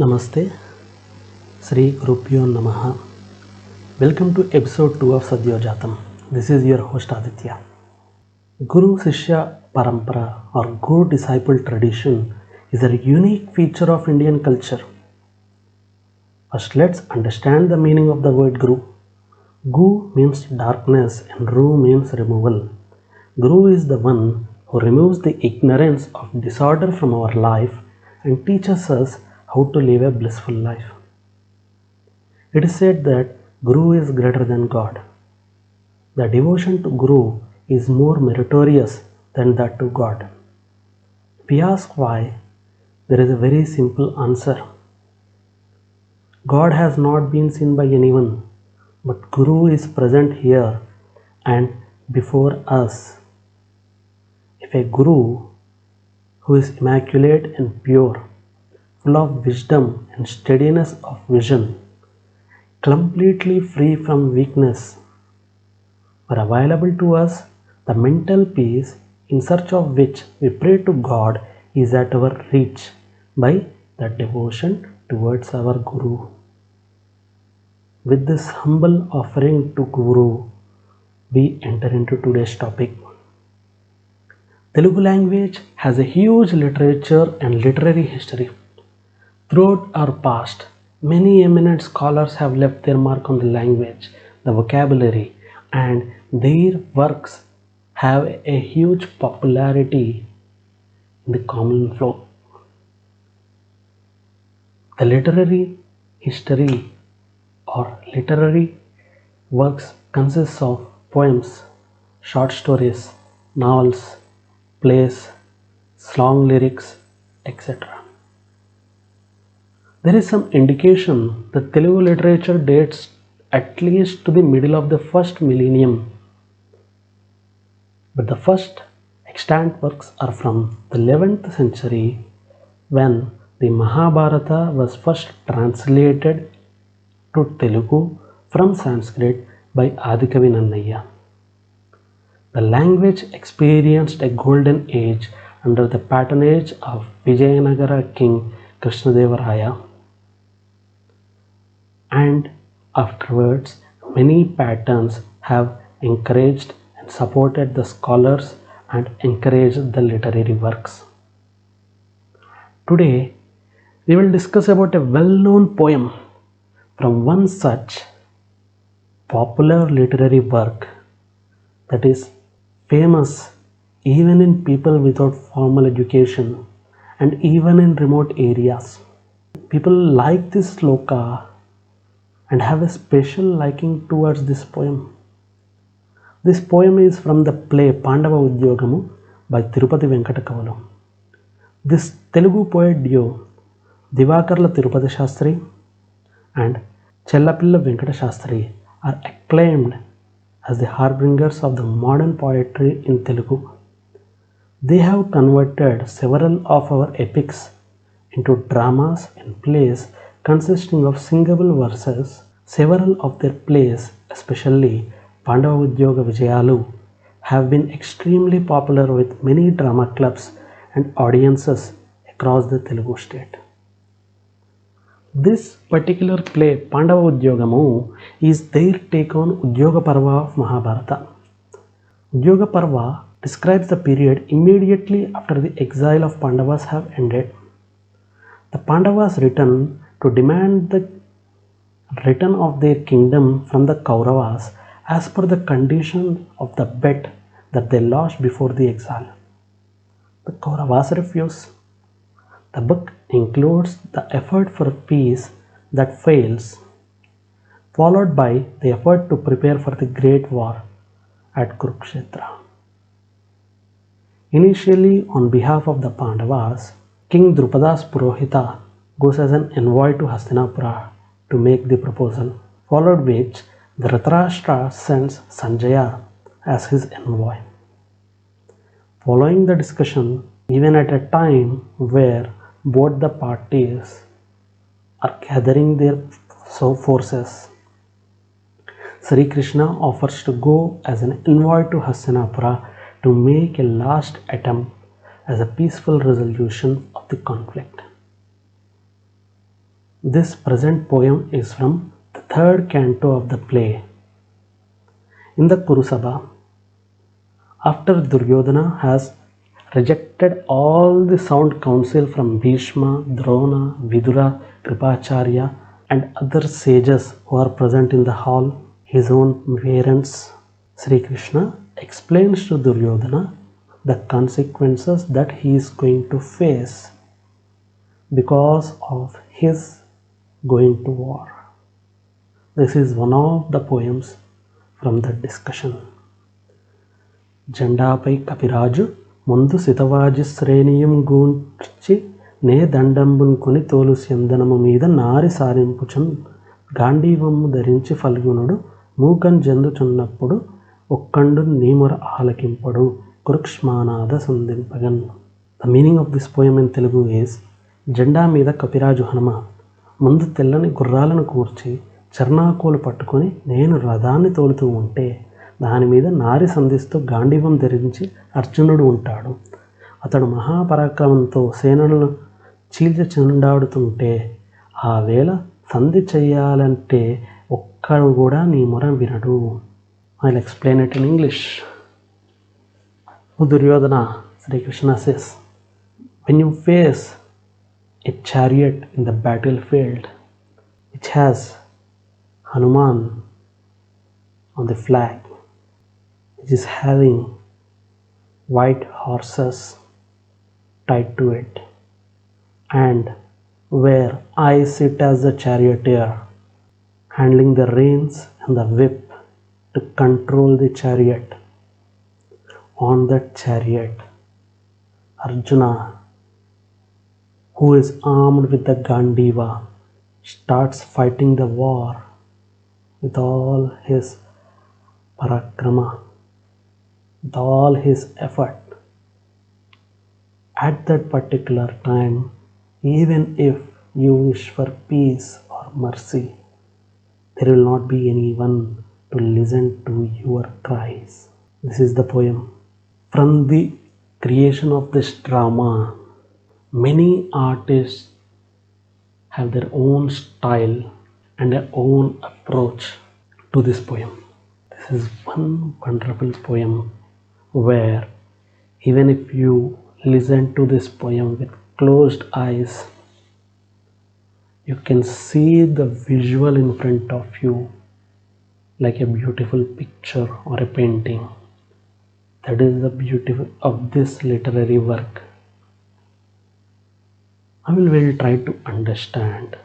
Namaste, Sri Gurubhyo Namaha. Welcome to episode 2 of Sadhyojatam. This is your host Aditya. Guru Sishya Parampara or Guru Disciple tradition is a unique feature of Indian culture. First, let's understand the meaning of the word Guru. Gu means darkness and Ru means removal. Guru is the one who removes the ignorance of disorder from our life and teaches us how to live a blissful life. It is said that Guru is greater than God. The devotion to Guru is more meritorious than that to God. If we ask why, there is a very simple answer. God has not been seen by anyone, but Guru is present here and before us. If a Guru who is immaculate and pure, full of wisdom and steadiness of vision, completely free from weakness, were available to us, the mental peace in search of which we pray to God is at our reach by the devotion towards our Guru. With this humble offering to Guru, we enter into today's topic. Telugu language has a huge literature and literary history. Throughout our past, many eminent scholars have left their mark on the language, the vocabulary, and their works have a huge popularity in the common flow. The literary history or literary works consists of poems, short stories, novels, plays, song lyrics, etc. There is some indication that Telugu literature dates at least to the middle of the first millennium. But the first extant works are from the 11th century when the Mahabharata was first translated to Telugu from Sanskrit by Adikavi Nannaya. The language experienced a golden age under the patronage of Vijayanagara king Krishnadevaraya, and afterwards many patrons have encouraged and supported the scholars and encouraged the literary works. Today we will discuss about a well-known poem from one such popular literary work that is famous even in people without formal education and even in remote areas. People like this sloka and have a special liking towards this poem. This poem is from the play Pandava Udyogamu by Tirupati Venkata Kavalu. This Telugu poet duo Divakarla Tirupati Shastri and Chellapilla Venkata Shastri are acclaimed as the harbingers of the modern poetry in Telugu. They have converted several of our epics into dramas and plays consisting of singable verses. Several of their plays, especially Pandava Udyoga Vijayalu, have been extremely popular with many drama clubs and audiences across the Telugu state. This particular play, Pandava Udyogamu, is their take on Udyoga Parva of Mahabharata. Udyoga Parva describes the period immediately after the exile of Pandavas have ended. The Pandavas return to demand the return of their kingdom from the Kauravas as per the condition of the bet that they lost before the exile. The Kauravas refuse. The book includes the effort for peace that fails, followed by the effort to prepare for the great war at Kurukshetra. Initially, on behalf of the Pandavas, King Drupadas Purohita goes as an envoy to Hastinapura to make the proposal, followed which Dhritarashtra sends Sanjaya as his envoy. Following the discussion, even at a time where both the parties are gathering their forces, Sri Krishna offers to go as an envoy to Hastinapura to make a last attempt as a peaceful resolution of the conflict. This present poem is from the third canto of the play. In the Kurusabha, after Duryodhana has rejected all the sound counsel from Bhishma, Drona, Vidura, Kripacharya, and other sages who are present in the hall, his own parents, Sri Krishna explains to Duryodhana the consequences that he is going to face because of his going to war. This is one of the poems from the discussion. జెండాపై కపిరాజు ముందు సితవాజి శ్రేణియం గూర్చి నే దండంబున్ కొని తోలు స్యందనము మీద నారి సారింపుచున్ గాంధీవమ్ము ధరించి ఫల్గునుడు మూకన్ జందుచున్నప్పుడు ఒక్కండు నీముర ఆలకింపడు కురుక్ష్మానాద సంధింపగన్. The meaning of this poem in Telugu is, జెండా మీద కపిరాజు హనుమ ముందు తెల్లని గుర్రాలను కూర్చి చర్నాకోలు పట్టుకొని నేను రథాన్ని తోలుతూ ఉంటే దాని మీద నారి సంధిస్తూ గాంధీవం ధరించి అర్జునుడు ఉంటాడు. అతడు మహాపరాక్రమంతో సేనలను చీల్చి చెండాడుతుంటే ఆ వేళ సంధి చెయ్యాలంటే ఒక్కడు కూడా నీ మొర వినడు. I'll explain it in English. Duryodhana, Sri Krishna says, when you face a chariot in the battlefield which has Hanuman on the flag, which is having white horses tied to it, and where I sit as the charioteer, handling the reins and the whip to control the chariot. On that chariot, Arjuna, who is armed with the Gandiva, starts fighting the war with all his parakrama, with all his effort. At that particular time, even if you wish for peace or mercy, there will not be anyone to listen to your cries. This is the poem. From the creation of this drama, many artists have their own style and their own approach to this poem. This is one wonderful poem where even if you listen to this poem with closed eyes, you can see the visual in front of you like a beautiful picture or a painting. That is the beauty of this literary work. I will try to understand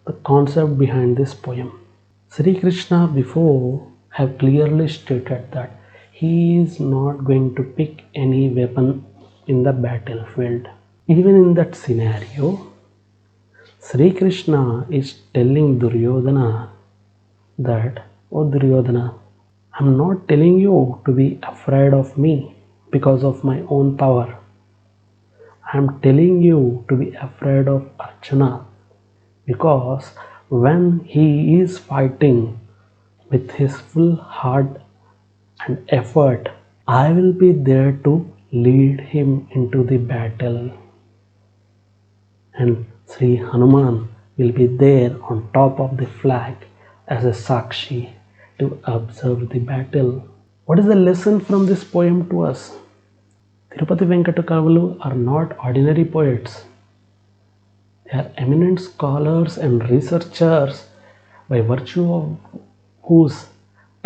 the concept behind this poem. Sri Krishna before have clearly stated that he is not going to pick any weapon in the battlefield. Even in that scenario, Sri Krishna is telling Duryodhana that, "Oh Duryodhana, I'm not telling you to be afraid of me because of my own power. I'm telling you to be afraid of Arjuna because when he is fighting with his full heart and effort, I will be there to lead him into the battle. And Sri Hanuman will be there on top of the flag as a Sakshi to observe the battle." What is the lesson from this poem to us? Tirupati Venkata Kavalu are not ordinary poets. They are eminent scholars and researchers by virtue of whose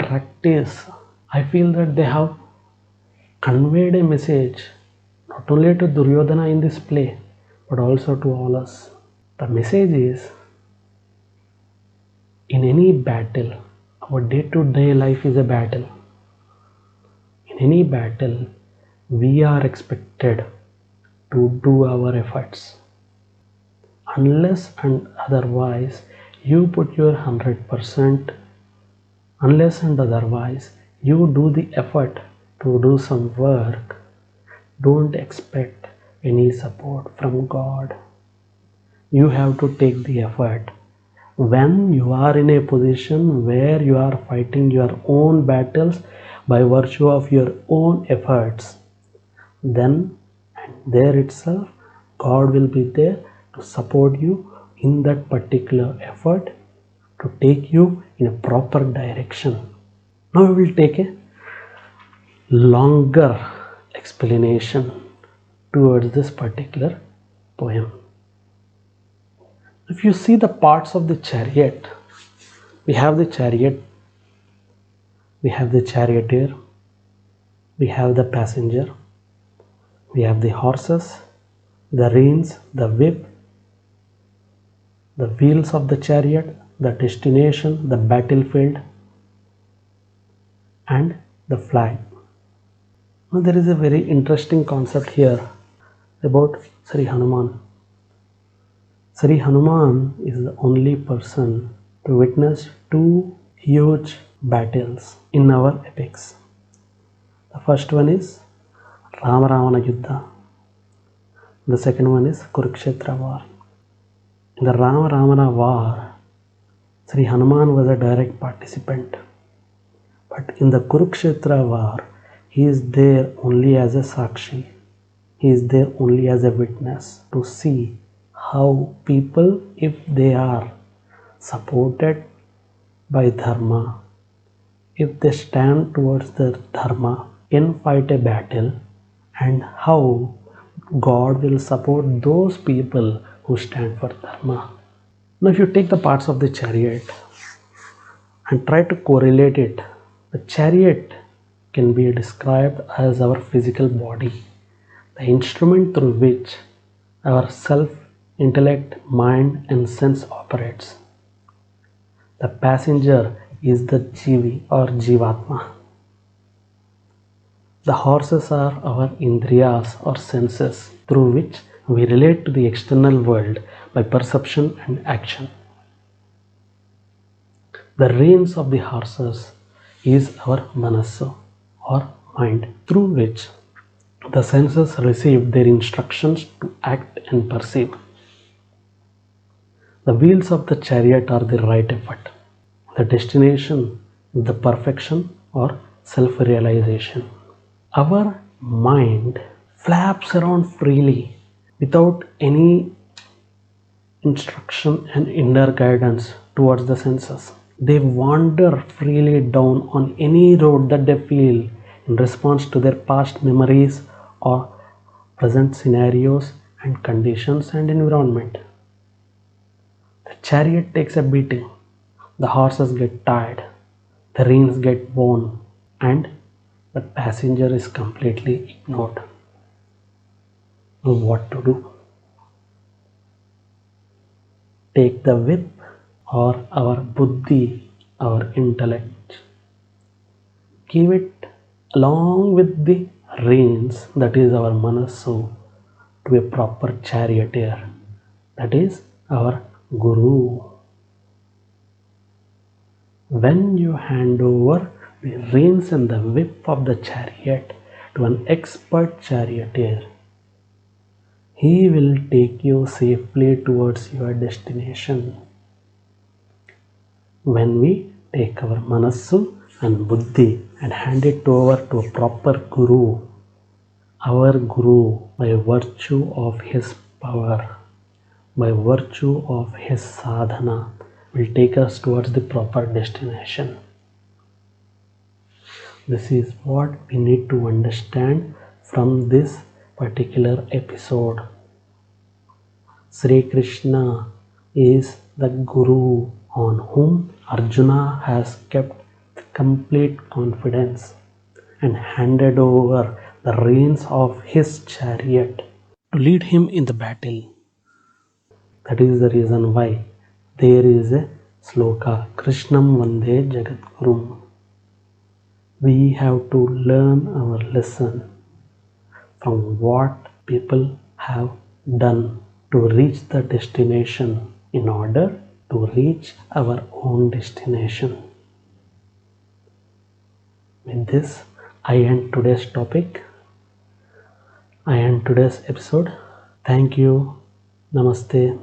practice I feel that they have conveyed a message not only to Duryodhana in this play but also to all us. The message is, in any battle, our day-to-day life is a battle. In any battle, we are expected to do our efforts. Unless and otherwise you put your 100%, unless and otherwise you do the effort to do some work, don't expect any support from God. You have to take the effort. When you are in a position where you are fighting your own battles by virtue of your own efforts, then and there itself God will be there to support you in that particular effort to take you in a proper direction. Now we will take a longer explanation towards this particular poem. If you see the parts of the chariot, we have the chariot, we have the charioteer, we have the passenger, we have the horses, the reins, the whip, the wheels of the chariot, the destination, the battlefield, and the flag. Now there is a very interesting concept here about Sri Hanuman. Sri Hanuman is the only person to witness two huge battles in our epics. The first one is Rama Ravana Yuddha. The second one is Kurukshetra war. In the Rama Ravana war, Sri Hanuman was a direct participant. But in the Kurukshetra war, he is there only as a Sakshi. He is there only as a witness to see how people, if they are supported by Dharma, if they stand towards the Dharma, can fight a battle, and how God will support those people who stand for Dharma. Now if you take the parts of the chariot and try to correlate it, the chariot can be described as our physical body, the instrument through which our self, intellect, mind and sense operates. The passenger is the Jivi or Jivatma. The horses are our Indriyas or senses through which we relate to the external world by perception and action. The reins of the horses is our Manasu or mind, through which the senses receive their instructions to act and perceive. The wheels of the chariot are the right effort. The destination is the perfection or self-realization. Our mind flaps around freely without any instruction and inner guidance towards the senses. They wander freely down on any road that they feel in response to their past memories or present scenarios and conditions and environment. The chariot takes a beating, the horses get tired, the reins get worn, and the passenger is completely ignored. Now what to do? Take the whip or our buddhi, our intellect. Give it along with the reins, that is our manasu, to a proper charioteer, that is our guru. When you hand over the reins and the whip of the chariot to an expert charioteer, he will take you safely towards your destination. When we take our manasu and buddhi and hand it over to a proper guru, our guru, by virtue of his power, by virtue of his sadhana, will take us towards the proper destination. This is what we need to understand from this particular episode. Sri Krishna is the Guru on whom Arjuna has kept complete confidence and handed over the reins of his chariot to lead him in the battle. That is the reason why there is a sloka, Krishnam Vande Jagadgurum. We have to learn our lesson from what people have done to reach the destination in order to reach our own destination. With this, I end today's topic. I end today's episode. Thank you. Namaste.